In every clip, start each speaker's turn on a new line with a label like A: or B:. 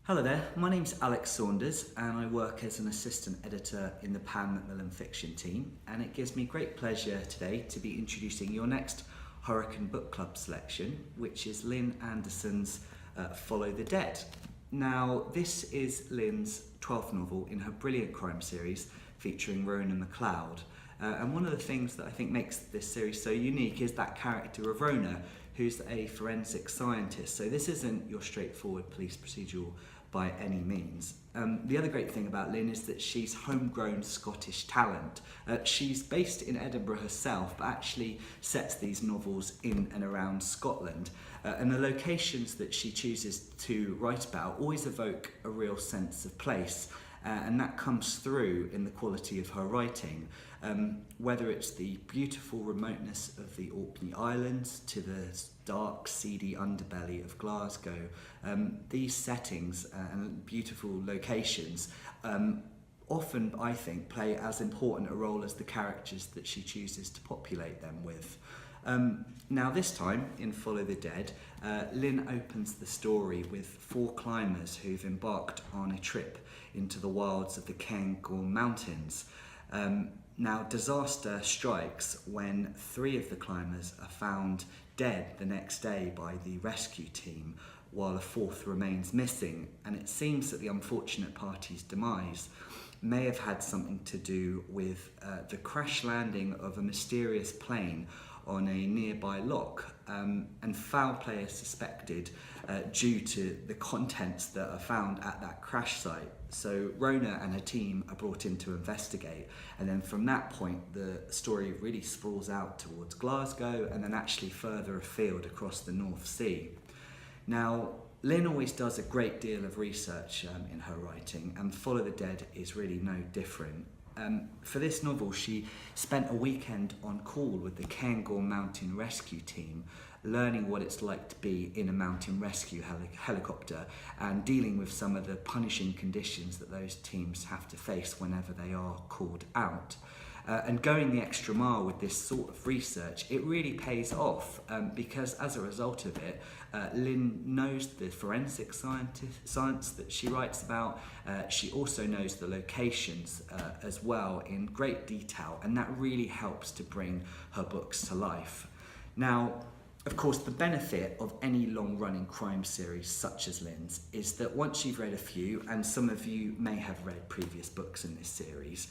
A: Hello there, my name's Alex Saunders and I work as an assistant editor in the Macmillan fiction team, and it gives me great pleasure today to be introducing your next Hurricane Book Club selection, which is Lin Anderson's Follow the Dead. Now, this is Lin's 12th novel in her brilliant crime series featuring Rhona MacLeod. And one of the things that I think makes this series so unique is that character of Rhona, who's a forensic scientist. So this isn't your straightforward police procedural by any means. The other great thing about Lin is that she's homegrown Scottish talent. She's based in Edinburgh herself, but actually sets these novels in and around Scotland. And the locations that she chooses to write about always evoke a real sense of place. And that comes through in the quality of her writing, whether it's the beautiful remoteness of the Orkney Islands to the dark, seedy underbelly of Glasgow. These settings and beautiful locations often, I think, play as important a role as the characters that she chooses to populate them with. Now this time, in Follow the Dead, Lin opens the story with 4 climbers who've embarked on a trip into the wilds of the Cairngorm mountains. Now disaster strikes when 3 of the climbers are found dead the next day by the rescue team, while a 4th remains missing, and it seems that the unfortunate party's demise may have had something to do with the crash landing of a mysterious plane on a nearby loch, and foul play is suspected due to the contents that are found at that crash site. So Rhona and her team are brought in to investigate, and then from that point the story really sprawls out towards Glasgow and then actually further afield across the North Sea. Now, Lin always does a great deal of research in her writing, and Follow the Dead is really no different. For this novel, she spent a weekend on call with the Cairngorm mountain rescue team, learning what it's like to be in a mountain rescue helicopter and dealing with some of the punishing conditions that those teams have to face whenever they are called out. And going the extra mile with this sort of research, it really pays off because as a result of it, Lin knows the forensic science that she writes about. She also knows the locations as well in great detail, and that really helps to bring her books to life. Now, of course, the benefit of any long-running crime series such as Lin's is that once you've read a few, and some of you may have read previous books in this series,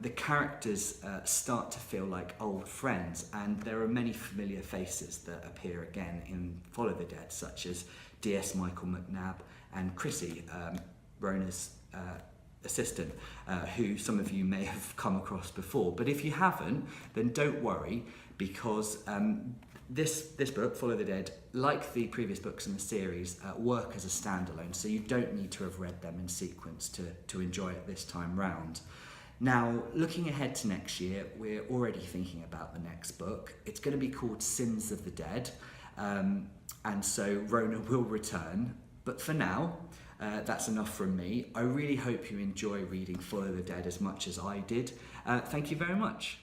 A: the characters start to feel like old friends, and there are many familiar faces that appear again in Follow the Dead, such as DS Michael McNab and Chrissy, Rhona's assistant, who some of you may have come across before. But if you haven't, then don't worry, because this book, Follow the Dead, like the previous books in the series, work as a standalone, so you don't need to have read them in sequence to enjoy it this time round. Now, looking ahead to next year, we're already thinking about the next book. It's going to be called Sins of the Dead, and so Rhona will return. But for now, that's enough from me. I really hope you enjoy reading Follow the Dead as much as I did. Thank you very much.